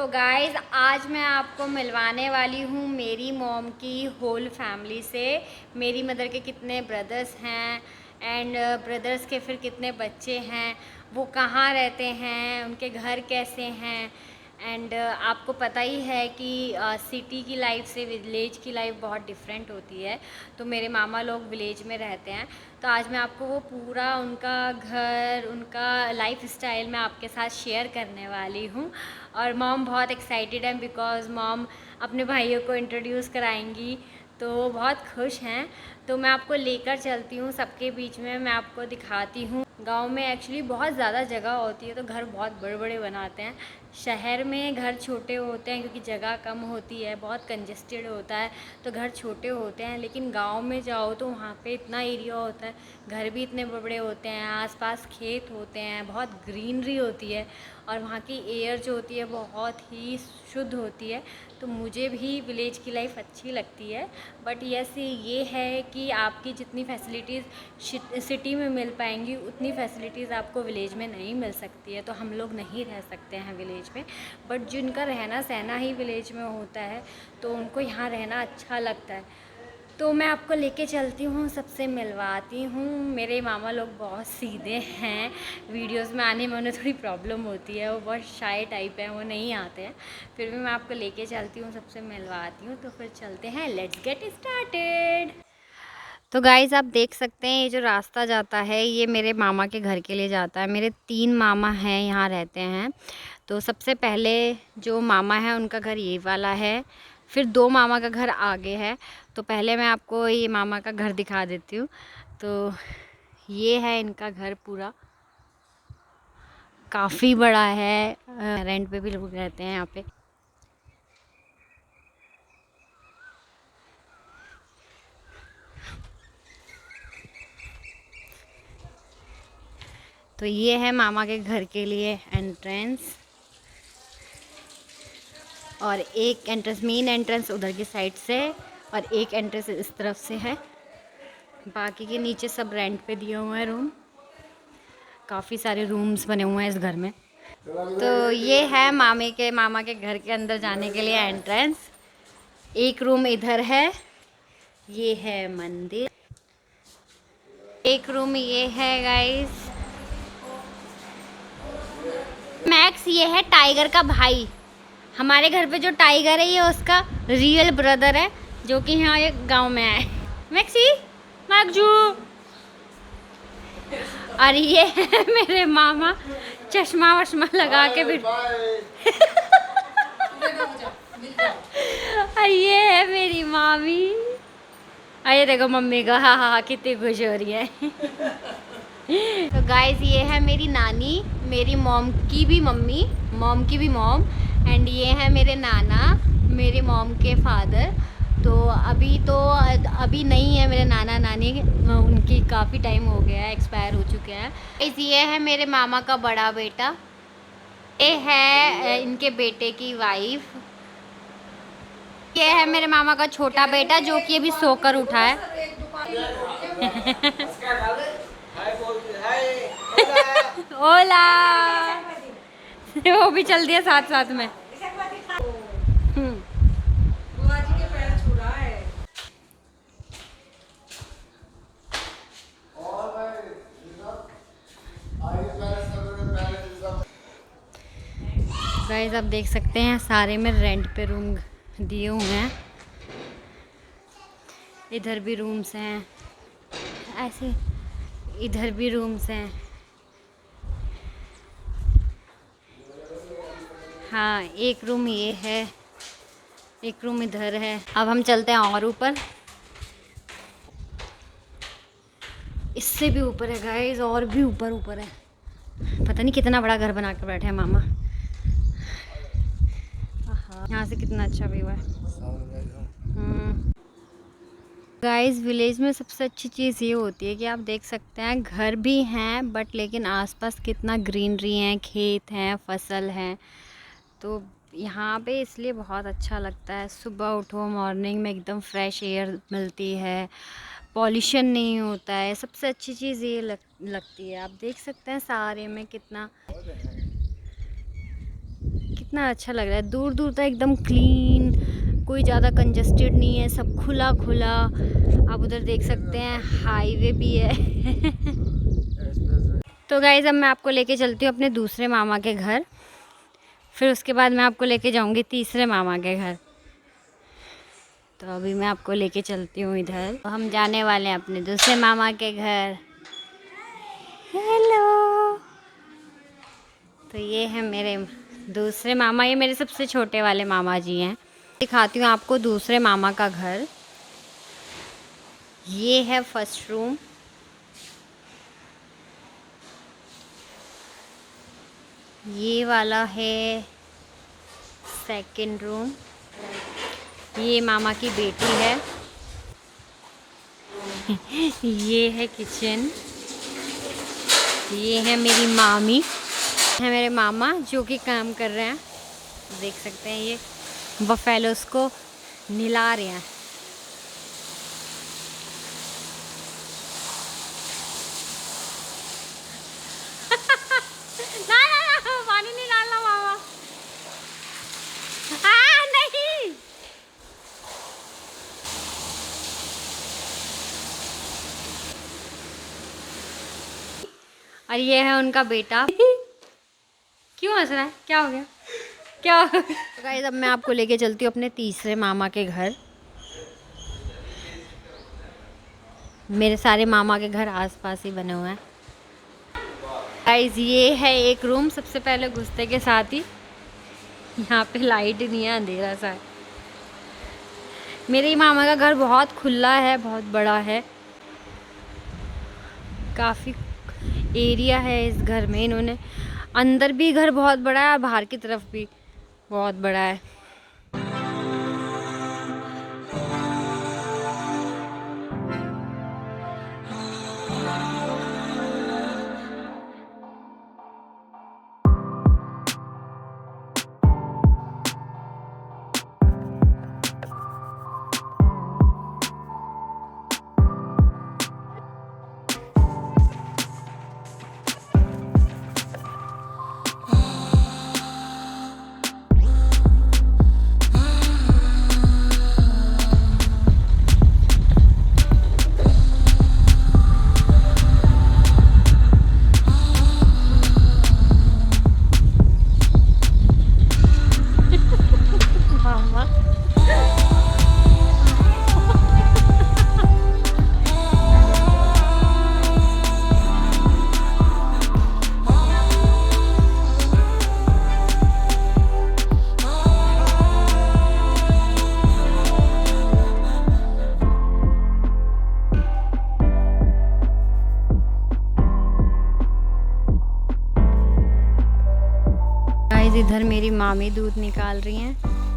तो गाइज़ आज मैं आपको मिलवाने वाली हूँ मेरी मॉम की होल फैमिली से। मेरी मदर के कितने ब्रदर्स हैं एंड ब्रदर्स के फिर कितने बच्चे हैं, वो कहाँ रहते हैं, उनके घर कैसे हैं। एंड आपको पता ही है कि सिटी की लाइफ से विलेज की लाइफ बहुत डिफरेंट होती है। तो मेरे मामा लोग विलेज में रहते हैं, तो आज मैं आपको वो पूरा उनका घर, उनका लाइफ स्टाइल मैं आपके साथ शेयर करने वाली हूँ। और मॉम बहुत एक्साइटेड है बिकॉज़ मॉम अपने भाइयों को इंट्रोड्यूस कराएंगी, तो वो बहुत खुश हैं। तो मैं आपको लेकर चलती हूँ सबके बीच में, मैं आपको दिखाती हूँ। गांव में एक्चुअली बहुत ज़्यादा जगह होती है तो घर बहुत बड़े बड़े बनाते हैं। शहर में घर छोटे होते हैं क्योंकि जगह कम होती है, बहुत कंजेस्टेड होता है तो घर छोटे होते हैं। लेकिन गांव में जाओ तो वहाँ पे इतना एरिया होता है, घर भी इतने बड़े होते हैं, आसपास खेत होते हैं, बहुत ग्रीनरी होती है और वहाँ की एयर जो होती है बहुत ही शुद्ध होती है। तो मुझे भी विलेज की लाइफ अच्छी लगती है। बट यस ये है कि आपकी जितनी फैसिलिटीज़ सिटी में मिल पाएंगी उतनी फैसिलिटीज़ आपको विलेज में नहीं मिल सकती है। तो हम लोग नहीं रह सकते हैं विलेज में, बट जिनका रहना सहना ही विलेज में होता है तो उनको यहाँ रहना अच्छा लगता है। तो मैं आपको लेके चलती हूँ, सबसे मिलवाती हूँ। मेरे मामा लोग बहुत सीधे हैं, वीडियोस में आने में उन्हें थोड़ी प्रॉब्लम होती है, वो बहुत शाय टाइप है, वो नहीं आते हैं। फिर भी मैं आपको लेके चलती हूँ, सबसे मिलवाती हूँ। तो फिर चलते हैं, लेट्स गेट स्टार्टेड। तो गाइज़ आप देख सकते हैं ये जो रास्ता जाता है ये मेरे मामा के घर के लिए जाता है। मेरे 3 मामा हैं यहाँ रहते हैं। तो सबसे पहले जो मामा है उनका घर ये वाला है, फिर 2 मामा का घर आगे है। तो पहले मैं आपको ये मामा का घर दिखा देती हूँ। तो ये है इनका घर पूरा, काफ़ी बड़ा है, रेंट पे भी लोग रहते हैं यहाँ पे। तो ये है मामा के घर के लिए एंट्रेंस, और एक एंट्रेंस मेन एंट्रेंस उधर की साइड से और एक एंट्रेंस इस तरफ से है। बाकी के नीचे सब रेंट पे दिए हुए हैं रूम, काफ़ी सारे रूम्स बने हुए हैं इस घर में। तो ये है मामा के घर के अंदर जाने के लिए एंट्रेंस। एक रूम इधर है, ये है मंदिर। एक रूम ये है गाइस। मैक्स ये है टाइगर का भाई। हमारे घर पे जो टाइगर है ये उसका रियल ब्रदर है जो कि यहाँ एक गांव में है। मैक्सी मैक्जू। और ये है मेरे मामा, चश्मा वश्मा लगा के भी। और ये है मेरी मामी। अरे देखो मम्मी का, हाँ हाँ हाँ कितनी खुश हो रही है। तो गाइस ये है मेरी नानी, मेरी मॉम की भी मम्मी, मॉम की भी मॉम। एंड ये है मेरे नाना, मेरे मॉम के फादर। तो अभी नहीं है मेरे नाना नानी, उनकी काफ़ी टाइम हो गया है, एक्सपायर हो चुके हैं। गाइस ये है मेरे मामा का बड़ा बेटा, ये है इनके बेटे की वाइफ। ये है मेरे मामा का छोटा बेटा जो कि अभी सोकर उठा है। ओला। वो भी चल दिया साथ साथ में। गाइस आप देख सकते हैं सारे में रेंट पे रूम दिए हुए हैं। इधर भी रूम्स हैं, ऐसे इधर भी रूम्स हैं। हाँ एक रूम ये है, एक रूम इधर है। अब हम चलते हैं और ऊपर, इससे भी ऊपर है गाइस, और भी ऊपर ऊपर है। पता नहीं कितना बड़ा घर बना कर बैठे हैं मामा। यहाँ से कितना अच्छा व्यू है। गाइस विलेज में सबसे अच्छी चीज़ ये होती है कि आप देख सकते हैं घर भी हैं बट लेकिन आसपास कितना ग्रीनरी है, खेत हैं, फसल हैं। तो यहाँ पे इसलिए बहुत अच्छा लगता है। सुबह उठो मॉर्निंग में एकदम फ्रेश एयर मिलती है, पॉल्यूशन नहीं होता है। सबसे अच्छी चीज़ ये लगती है। आप देख सकते हैं सारे में कितना कितना अच्छा लग रहा है। दूर दूर तक एकदम क्लीन, कोई ज़्यादा कंजस्टेड नहीं है, सब खुला खुला। आप उधर देख सकते हैं हाईवे भी है। तो गाइस अब मैं आपको लेके चलती हूँ अपने दूसरे मामा के घर, फिर उसके बाद मैं आपको लेके जाऊँगी तीसरे मामा के घर। तो अभी मैं आपको लेके चलती हूँ इधर। तो हम जाने वाले हैं अपने दूसरे मामा के घर। हेलो। तो ये है मेरे दूसरे मामा, ये मेरे सबसे छोटे वाले मामा जी हैं। दिखाती हूँ आपको दूसरे मामा का घर। ये है फर्स्ट रूम, ये वाला है सेकंड रूम, ये मामा की बेटी है। ये है किचन, ये है मेरी मामी, है मेरे मामा जो कि काम कर रहे हैं। देख सकते हैं ये बफेलोस को नहला रहे हैं। ना ना ना, पानी नहीं डालना मामा। नहीं। और ये है उनका बेटा। क्यों हंस रहा है, क्या हो गया, क्या हो गया? तो गाइस अब मैं आपको लेके चलती हूँ अपने तीसरे मामा के घर। मेरे सारे मामा के घर आसपास ही बने हुए हैं। गाइस ये है एक रूम, सबसे पहले घुसते के साथ ही यहाँ पे लाइट नहीं है, अंधेरा सा है। मेरे मामा का घर बहुत खुला है, बहुत बड़ा है, काफ़ी एरिया है इस घर में। इन्होंने अंदर भी घर बहुत बड़ा है और बाहर की तरफ भी बहुत बड़ा है। इधर मेरी मामी दूध निकाल रही हैं।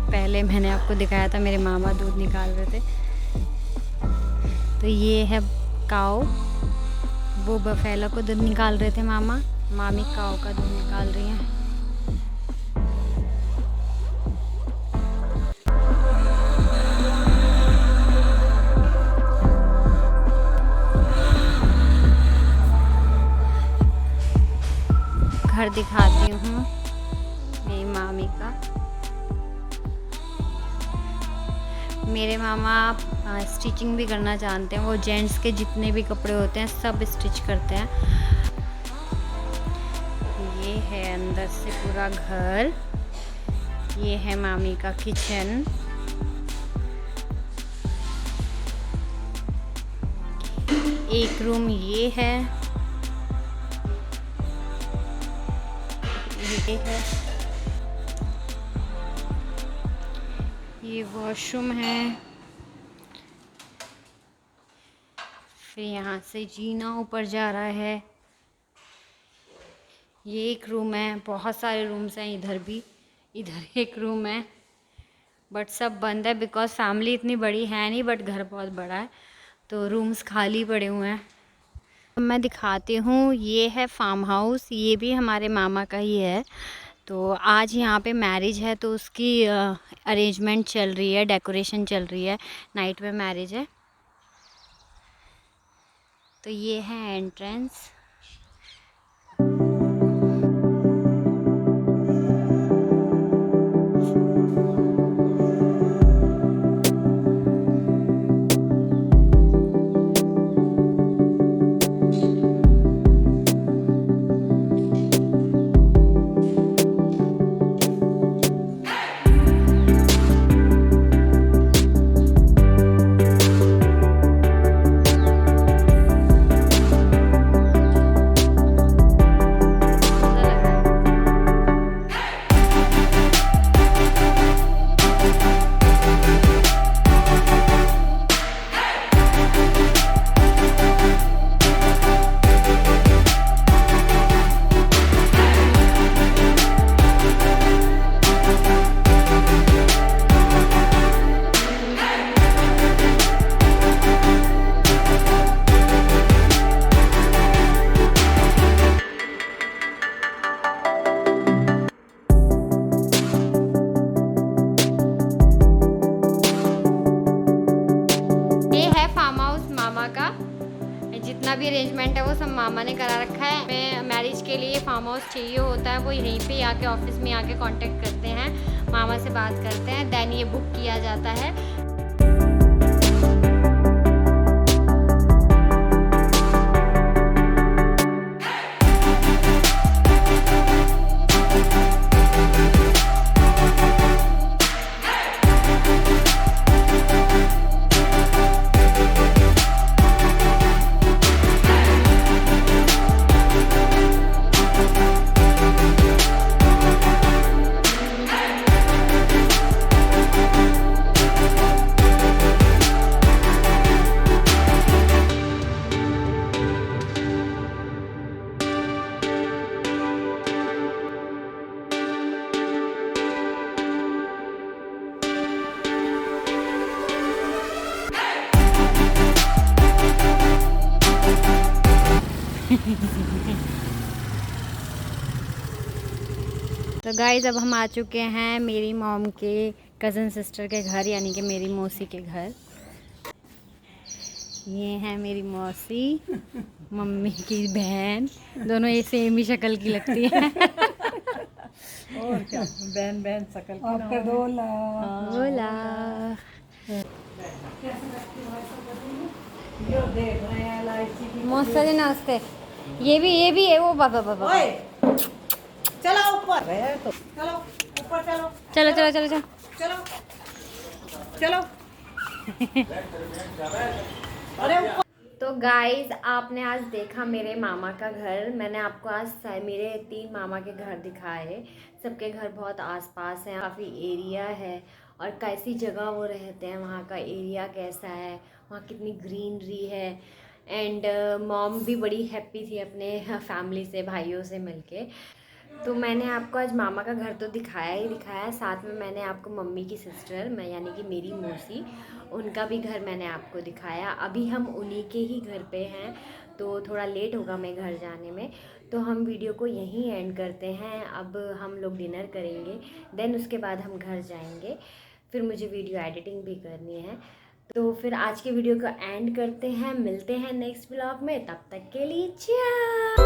पहले मैंने आपको दिखाया था मेरे मामा दूध निकाल रहे थे। तो ये है काऊ, वो बफेलो को दूध निकाल रहे थे मामा, मामी काऊ का दूध निकाल रही हैं। घर दिखाती हूँ मेरी मामी का। मेरे मामा स्टिचिंग भी करना जानते हैं, वो जेंट्स के जितने भी कपड़े होते हैं सब स्टिच करते हैं। ये है अंदर से पूरा घर, ये है मामी का किचन। एक रूम ये है, ये है, ये वॉशरूम है। फिर यहाँ से जीना ऊपर जा रहा है। ये एक रूम है, बहुत सारे रूम्स हैं इधर भी, इधर एक रूम है बट सब बंद है बिकॉज़ फैमिली इतनी बड़ी है नहीं, बट घर बहुत बड़ा है तो रूम्स खाली पड़े हुए हैं। मैं दिखाती हूँ, ये है फार्म हाउस, ये भी हमारे मामा का ही है। तो आज यहाँ पे मैरिज है तो उसकी अरेंजमेंट चल रही है, डेकोरेशन चल रही है, नाइट में मैरिज है। तो ये है एंट्रेंस। भी अरेंजमेंट है वो सब मामा ने करा रखा है। मैं मैरिज के लिए फार्म हाउस चाहिए होता है, वो यहीं पे आके ऑफिस में आके कांटेक्ट करते हैं, मामा से बात करते हैं, देन ये बुक किया जाता है। तो गाइज़ अब हम आ चुके हैं मेरी मॉम के कज़न सिस्टर के घर, यानी कि मेरी मौसी के घर। ये है मेरी मौसी, मम्मी की बहन, दोनों ये सेम ही शक्ल की लगती है। और क्या, बहन बहन शक्ल की आपका बोला मौसा जी नमस्ते। ये भी है वो बाबा चलो ऊपर तो चलो ऊपर चलो चलो चलो चलो चलो चलो चलो अरे तो गाइज आपने आज देखा मेरे मामा का घर। मैंने आपको आज मेरे 3 मामा के घर दिखाए। सबके घर बहुत आसपास हैं, काफ़ी एरिया है और कैसी जगह वो रहते हैं, वहाँ का एरिया कैसा है, वहाँ कितनी ग्रीनरी है। एंड मॉम भी बड़ी हैप्पी थी अपने फैमिली से, भाइयों से मिलके। तो मैंने आपको आज मामा का घर तो दिखाया ही दिखाया, साथ में मैंने आपको मम्मी की सिस्टर, मैं यानी कि मेरी मौसी, उनका भी घर मैंने आपको दिखाया। अभी हम उन्हीं के ही घर पे हैं, तो थोड़ा लेट होगा मैं घर जाने में, तो हम वीडियो को यहीं एंड करते हैं। अब हम लोग डिनर करेंगे, देन उसके बाद हम घर जाएंगे, फिर मुझे वीडियो एडिटिंग भी करनी है। तो फिर आज के वीडियो को एंड करते हैं, मिलते हैं नेक्स्ट ब्लॉग में, तब तक के लिए चाय।